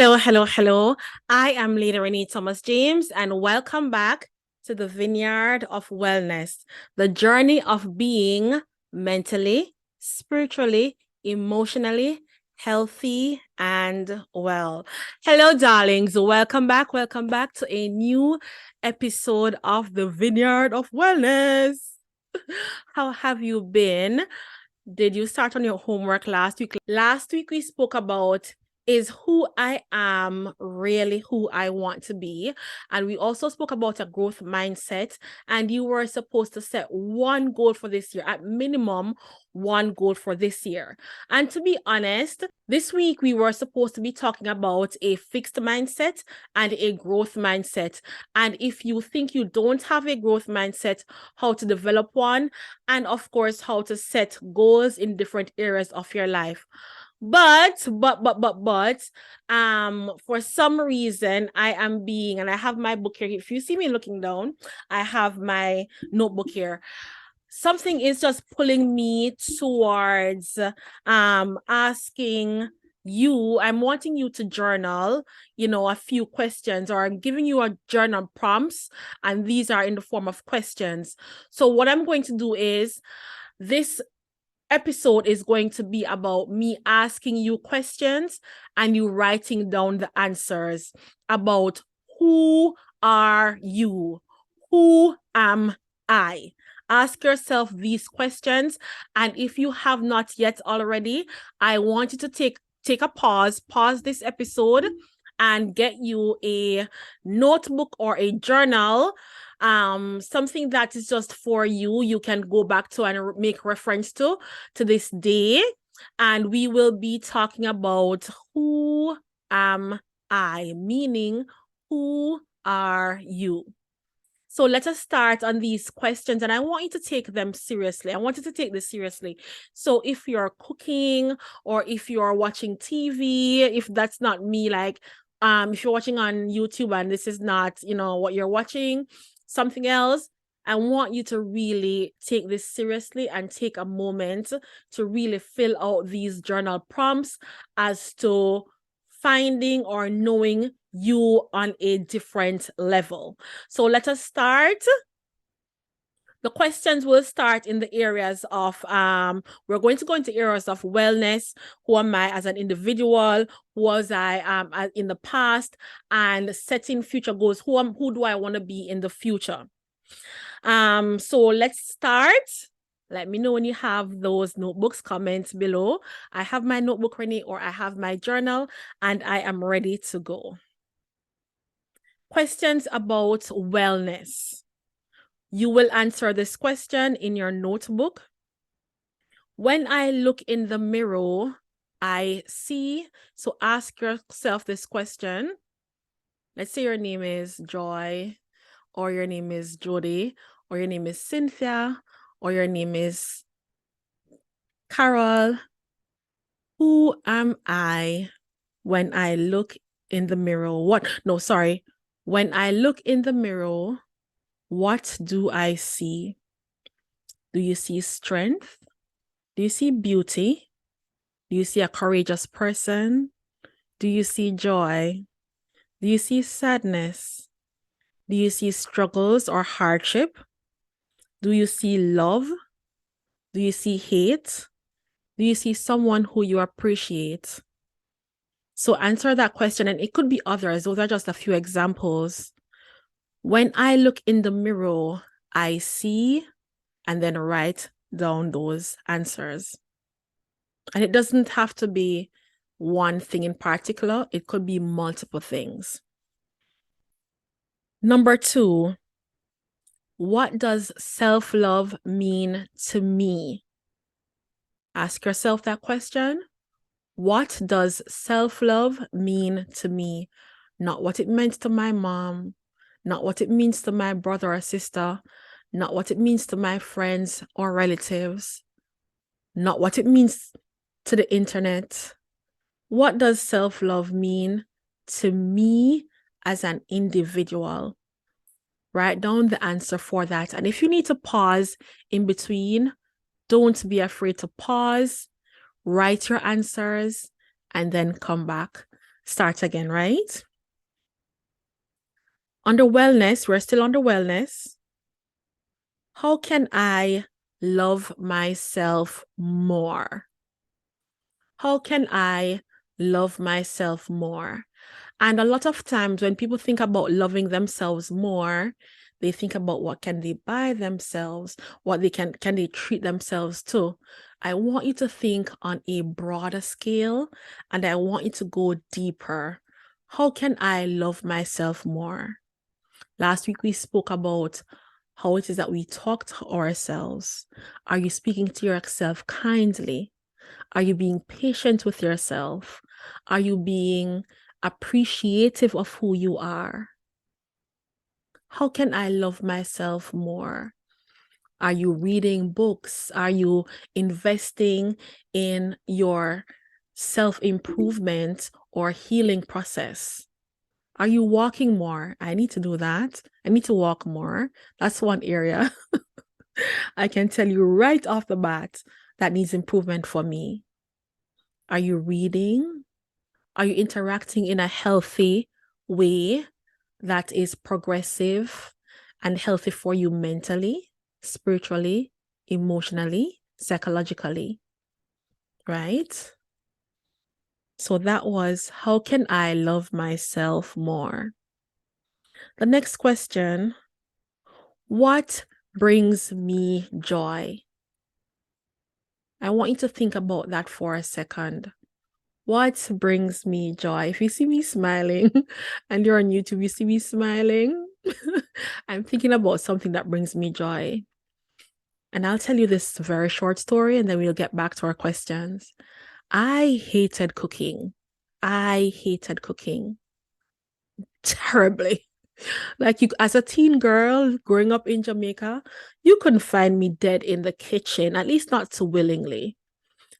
Hello. I am Lady Renae Thomas James, and welcome back to the Vineyard of Wellness, the journey of being mentally, spiritually, emotionally healthy and well. Hello, darlings. Welcome back. Welcome back to a new episode of the Vineyard of Wellness. How have you been? Did you start on your homework last week? Last week we spoke about, is who I am really who I want to be? And we also spoke about a growth mindset, and you were supposed to set one goal for this year, at minimum one goal for this year. And to be honest, this week we were supposed to be talking about a fixed mindset and a growth mindset. And if you think you don't have a growth mindset, how to develop one, and of course, how to set goals in different areas of your life. But for some reason I am being, and I have my book here. If you see me looking down, I have my notebook here. Something is just pulling me towards asking you, I'm wanting you to journal, a few questions, or I'm giving you a journal prompts, and these are in the form of questions. So what I'm going to do is, this episode is going to be about me asking you questions and you writing down the answers about who are you? Who am I? Ask yourself these questions. And if you have not yet already, I want you to take a pause this episode and get you a notebook or a journal, something that is just for you can go back to and make reference to this day. And we will be talking about who am I, meaning who are you? So let us start on these questions, and I want you to take them seriously. I want you to take this seriously. So if you're cooking or if you're watching TV, if that's not me, like if you're watching on YouTube and this is not, what you're watching, something else, I want you to really take this seriously and take a moment to really fill out these journal prompts as to finding or knowing you on a different level. So let us start. The questions will start in the areas of, we're going to go into areas of wellness. Who am I as an individual? Who was I in the past? And setting future goals. Who do I want to be in the future? So let's start. Let me know when you have those notebooks, comments below. I have my notebook, Renae, or I have my journal, and I am ready to go. Questions about wellness. You will answer this question in your notebook. When I look in the mirror, I see. So ask yourself this question. Let's say your name is Joy, or your name is Jody, or your name is Cynthia, or your name is Carol. Who am I when I look in the mirror? When I look in the mirror, what do I see? Do you see strength? Do you see beauty? Do you see a courageous person? Do you see joy? Do you see sadness? Do you see struggles or hardship? Do you see love? Do you see hate? Do you see someone who you appreciate? So answer that question, and it could be others. Those are just a few examples. When I look in the mirror, I see, and then write down those answers. And it doesn't have to be one thing in particular. It could be multiple things. Number 2, what does self-love mean to me? Ask yourself that question. What does self-love mean to me? Not what it meant to my mom, not what it means to my brother or sister, not what it means to my friends or relatives, not what it means to the internet. What does self-love mean to me as an individual? Write down the answer for that. And if you need to pause in between, don't be afraid to pause, write your answers, and then come back Start again, right? Under wellness, we're still under wellness. How can I love myself more? How can I love myself more? And a lot of times when people think about loving themselves more, they think about what can they buy themselves, what they can they treat themselves to. I want you to think on a broader scale, and I want you to go deeper. How can I love myself more? Last week we spoke about how it is that we talk to ourselves. Are you speaking to yourself kindly? Are you being patient with yourself? Are you being appreciative of who you are? How can I love myself more? Are you reading books? Are you investing in your self-improvement or healing process? Are you walking more? I need to do that. I need to walk more. That's one area I can tell you right off the bat that needs improvement for me. Are you reading? Are you interacting in a healthy way that is progressive and healthy for you mentally, spiritually, emotionally, psychologically? Right? So that was, how can I love myself more? The next question, what brings me joy? I want you to think about that for a second. What brings me joy? If you see me smiling and you're on YouTube, you see me smiling, I'm thinking about something that brings me joy. And I'll tell you this very short story and then we'll get back to our questions. I hated cooking. I hated cooking terribly. Like you, as a teen girl growing up in Jamaica, you couldn't find me dead in the kitchen, at least not so willingly.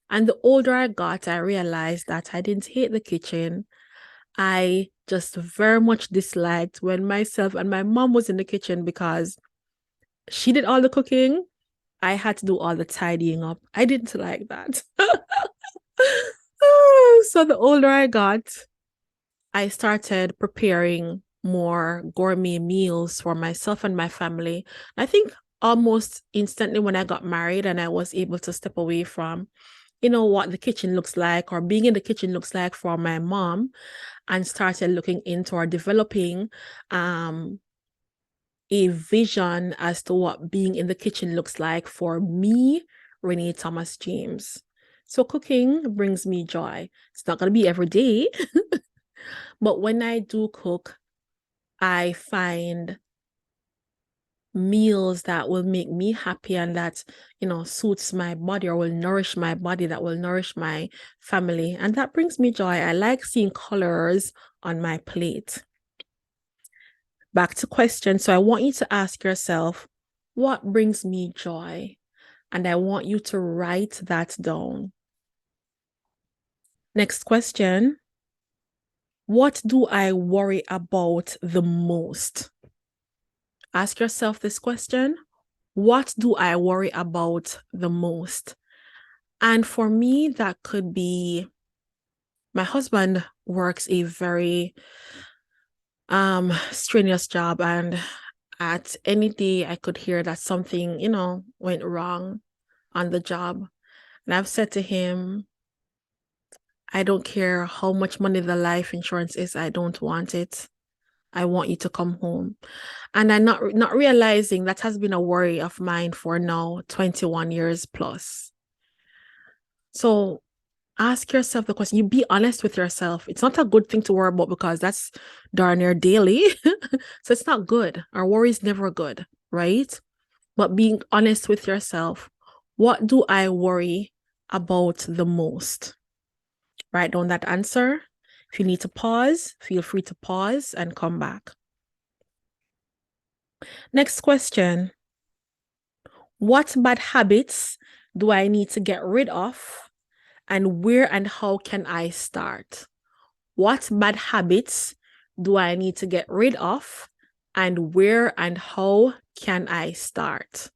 And the older I got, I realized that I didn't hate the kitchen. I just very much disliked when myself and my mom was in the kitchen because she did all the cooking. I had to do all the tidying up. I didn't like that. So the older I got, I started preparing more gourmet meals for myself and my family. I think almost instantly when I got married and I was able to step away from, what the kitchen looks like or being in the kitchen looks like for my mom, and started looking into or developing a vision as to what being in the kitchen looks like for me, Renae Thomas James. So cooking brings me joy. It's not going to be every day, but when I do cook, I find meals that will make me happy and that, suits my body or will nourish my body, that will nourish my family. And that brings me joy. I like seeing colors on my plate. Back to question. So I want you to ask yourself, what brings me joy? And I want you to write that down. Next question. What do I worry about the most? Ask yourself this question. What do I worry about the most? And for me, that could be my husband works a very strenuous job, and at any day I could hear that something, went wrong on the job. And I've said to him, I don't care how much money the life insurance is, I don't want it. I want you to come home. And I'm not realizing that has been a worry of mine for now 21 years plus. So ask yourself the question. You be honest with yourself. It's not a good thing to worry about because that's darn near daily. So it's not good. Our worry is never good, right? But being honest with yourself. What do I worry about the most? Write down that answer. If you need to pause, feel free to pause and come back. Next question. What bad habits do I need to get rid of? And where and how can I start? What bad habits do I need to get rid of? And where and how can I start?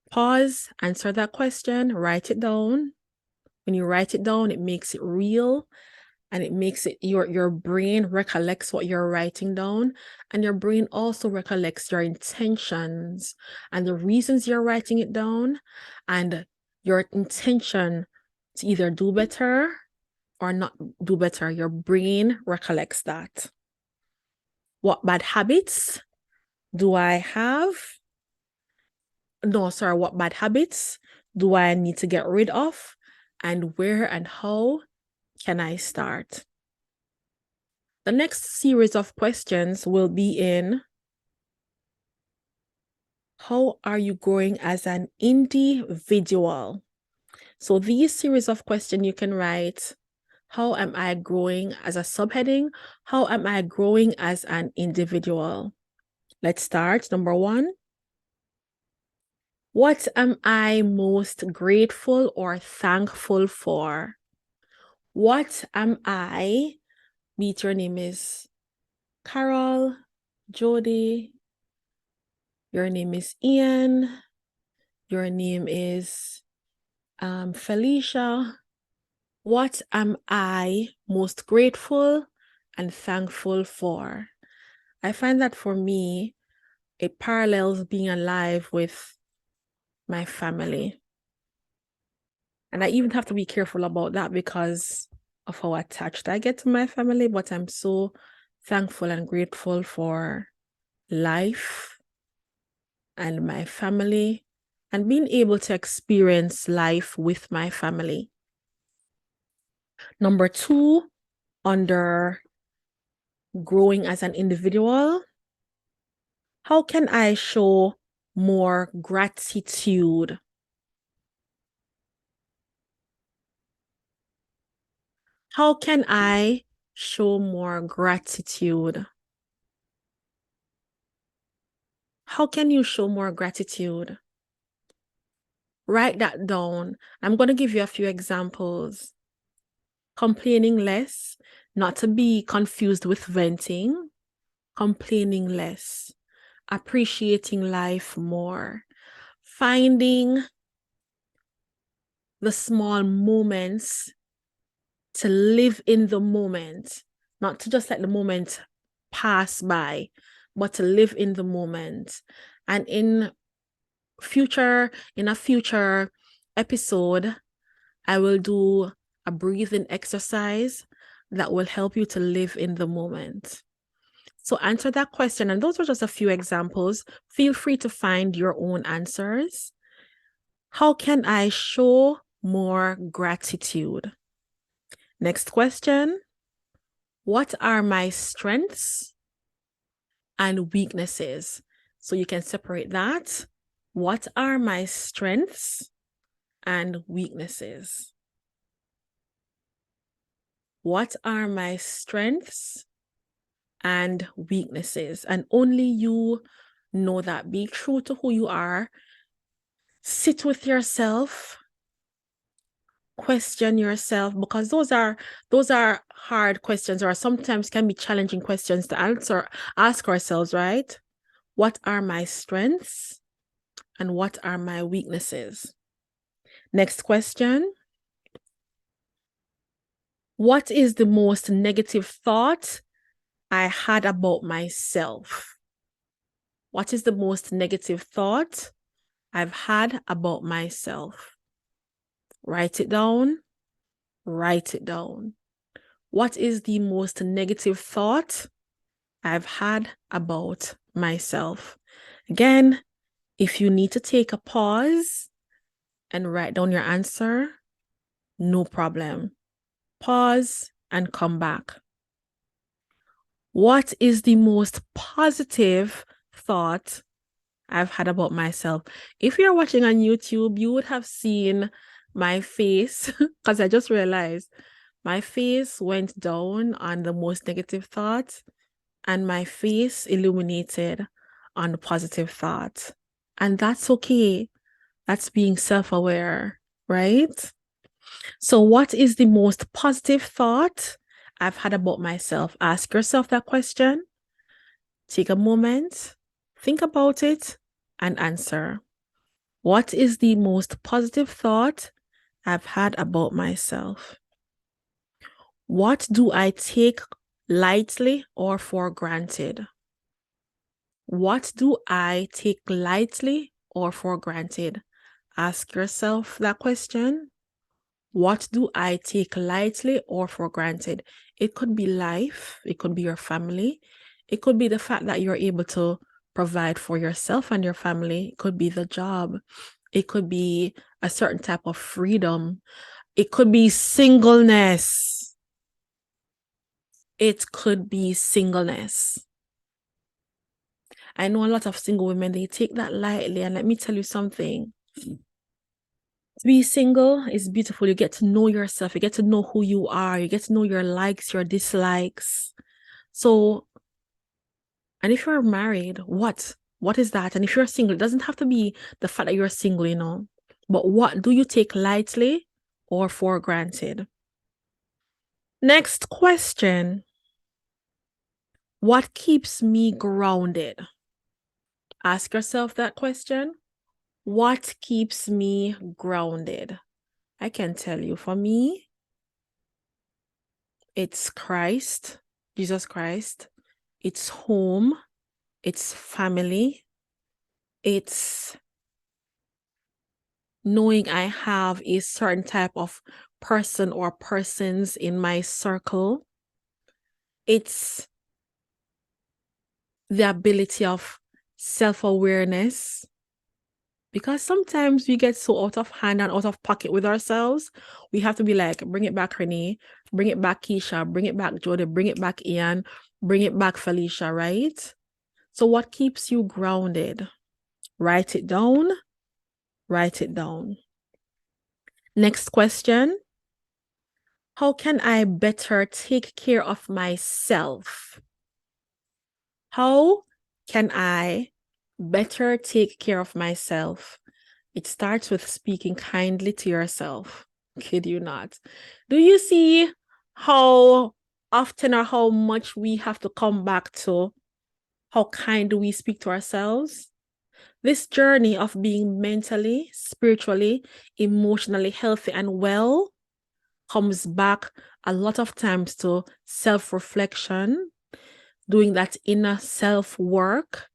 Pause, answer that question, write it down. When you write it down, it makes it real and it makes it your brain recollects what you're writing down, and your brain also recollects your intentions and the reasons you're writing it down, and your intention to either do better or not do better. Your brain recollects that. What bad habits do I have? No, sorry, what bad habits do I need to get rid of? And where and how can I start? The next series of questions will be in how are you growing as an individual? So these series of questions you can write, how am I growing as a subheading? How am I growing as an individual? Let's start. Number 1. What am I most grateful or thankful for? What am I? Meet your name is Carol, Jody. Your name is Ian. Your name is Felicia. What am I most grateful and thankful for? I find that for me, it parallels being alive with my family. And I even have to be careful about that because of how attached I get to my family, but I'm so thankful and grateful for life and my family and being able to experience life with my family. Number 2, under growing as an individual, how can I show more gratitude? How can I show more gratitude? How can you show more gratitude? Write that down. I'm going to give you a few examples. Complaining less, not to be confused with venting. Complaining less. Appreciating life more. Finding the small moments to live in the moment, not to just let the moment pass by, but to live in the moment. And in a future episode, I will do a breathing exercise that will help you to live in the moment. So answer that question. And those were just a few examples. Feel free to find your own answers. How can I show more gratitude? Next question. What are my strengths and weaknesses? So you can separate that. What are my strengths and weaknesses? What are my strengths and weaknesses? And only you know that. Be true to who you are. Sit with yourself. Question yourself, because those are hard questions, or sometimes can be challenging questions to ask ourselves, right? What are my strengths and what are my weaknesses? Next question. What is the most negative thought I had about myself? What is the most negative thought I've had about myself? Write it down. Write it down. What is the most negative thought I've had about myself? Again, if you need to take a pause and write down your answer, no problem. Pause and come back. What is the most positive thought I've had about myself? If you're watching on YouTube, you would have seen my face because I just realized my face went down on the most negative thought and my face illuminated on the positive thought. And that's okay. That's being self-aware, right? So what is the most positive thought I've had about myself? Ask yourself that question. Take a moment, think about it, and answer. What is the most positive thought I've had about myself? What do I take lightly or for granted? What do I take lightly or for granted? Ask yourself that question. What do I take lightly or for granted? It could be life, it could be your family, it could be the fact that you're able to provide for yourself and your family, it could be the job, it could be a certain type of freedom, it could be singleness. It could be singleness. I know a lot of single women, they take that lightly, and let me tell you something. To be single is beautiful. You get to know yourself. You get to know who you are. You get to know your likes, your dislikes. So, and if you're married, what? What is that? And if you're single, it doesn't have to be the fact that you're single, you know. But what do you take lightly or for granted? Next question. What keeps me grounded? Ask yourself that question. What keeps me grounded? I can tell you, for me, it's Christ, Jesus Christ. It's home. It's family. It's knowing I have a certain type of person or persons in my circle. It's the ability of self-awareness. Because sometimes we get so out of hand and out of pocket with ourselves, we have to be like, bring it back, Renae, bring it back, Keisha, bring it back, Jody, bring it back, Ian, bring it back, Felicia, right? So what keeps you grounded? Write it down. Write it down. Next question. How can I better take care of myself? How can I better take care of myself? It starts with speaking kindly to yourself. Kid you not. Do you see how often or how much we have to come back to how kind do we speak to ourselves? This journey of being mentally, spiritually, emotionally healthy and well comes back a lot of times to self-reflection, doing that inner self-work.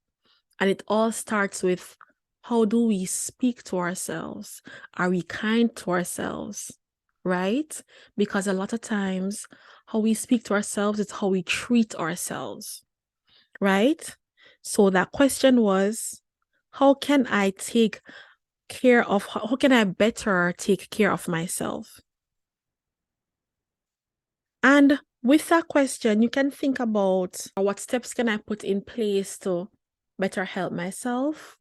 And it all starts with, how do we speak to ourselves? Are we kind to ourselves? Right? Because a lot of times, how we speak to ourselves is how we treat ourselves. Right? So that question was, how can I take care of, how can I better take care of myself? And with that question, you can think about what steps can I put in place to better help myself,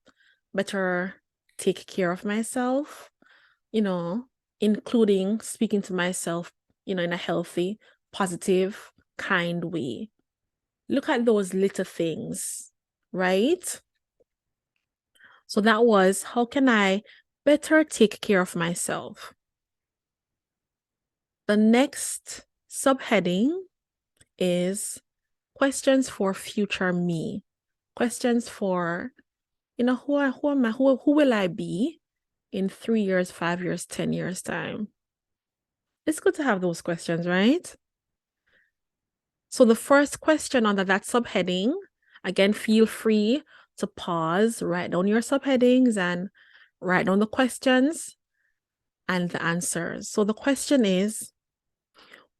better take care of myself, you know, including speaking to myself, you know, in a healthy, positive, kind way. Look at those little things, right? So that was, how can I better take care of myself? The next subheading is questions for future me. Questions for, you know, who am I? Who will I be in 3 years, 5 years, 10 years time? It's good to have those questions, right? So the first question under that subheading, again, feel free to pause, write down your subheadings and write down the questions and the answers. So the question is,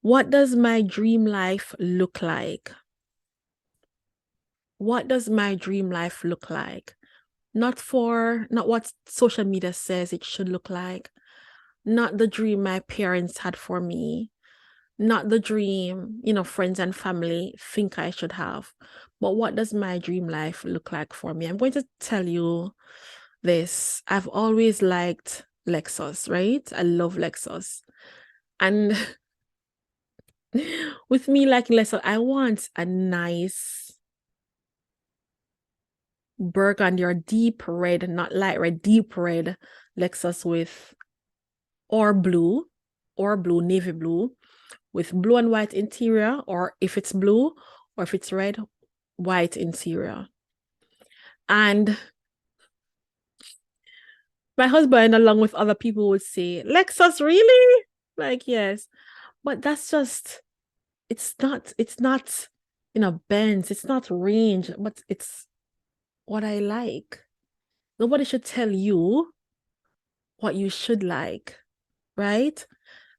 what does my dream life look like? What does my dream life look like? Not what social media says it should look like, not the dream my parents had for me, not the dream, you know, friends and family think I should have, but what does my dream life look like for me? I'm going to tell you this. I've always liked Lexus, right? I love Lexus. And with me liking Lexus, I want a nice burgundy or deep red, not light red, deep red Lexus with or blue, navy blue, with blue and white interior, or if it's blue, or if it's red, white interior. And my husband, along with other people, would say, Lexus, really? Like, yes. But that's just it's not bends, it's not range, but it's what I like. Nobody should tell you what you should like, right?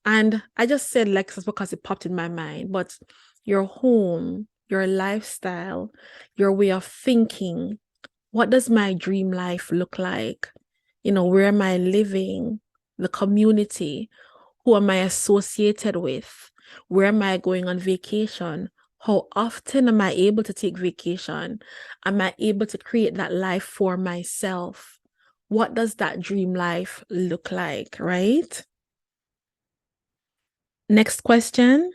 And I just said Lexus because it popped in my mind, but your home, your lifestyle, your way of thinking, what does my dream life look like? Where am I living? The community, who am I associated with? Where am I going on vacation? How often am I able to take vacation? Am I able to create that life for myself? What does that dream life look like, right? Next question.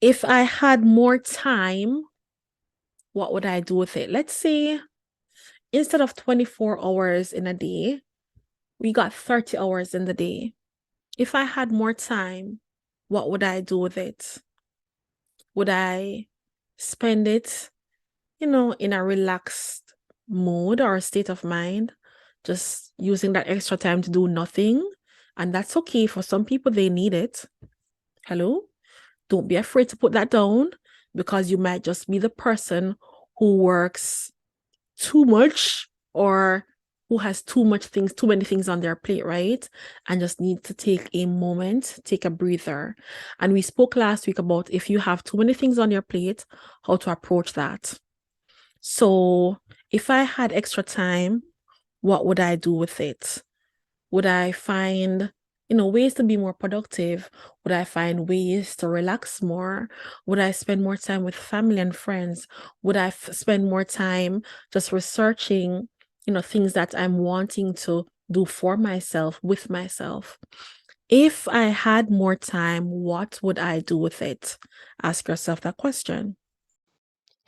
If I had more time, what would I do with it? Let's say instead of 24 hours in a day, we got 30 hours in the day. If I had more time, what would I do with it? Would I spend it, in a relaxed mood or a state of mind, just using that extra time to do nothing? And that's okay. For some people, they need it. Hello? Don't be afraid to put that down because you might just be the person who works too much or who has too many things on their plate, right? And just need to take a moment, take a breather. And we spoke last week about if you have too many things on your plate, how to approach that. So if I had extra time, what would I do with it? Would I find, ways to be more productive? Would I find ways to relax more? Would I spend more time with family and friends? Would I spend more time just researching, things that I'm wanting to do for myself, with myself? If I had more time, what would I do with it? Ask yourself that question.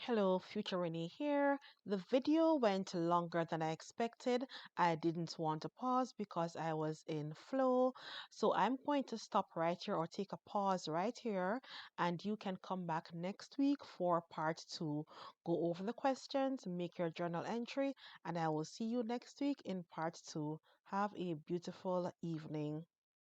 Hello, future Renee here. The video went longer than I expected. I didn't want to pause because I was in flow. So I'm going to stop right here or take a pause right here, and you can come back next week for part two. Go over the questions, make your journal entry, and I will see you next week in part two. Have a beautiful evening.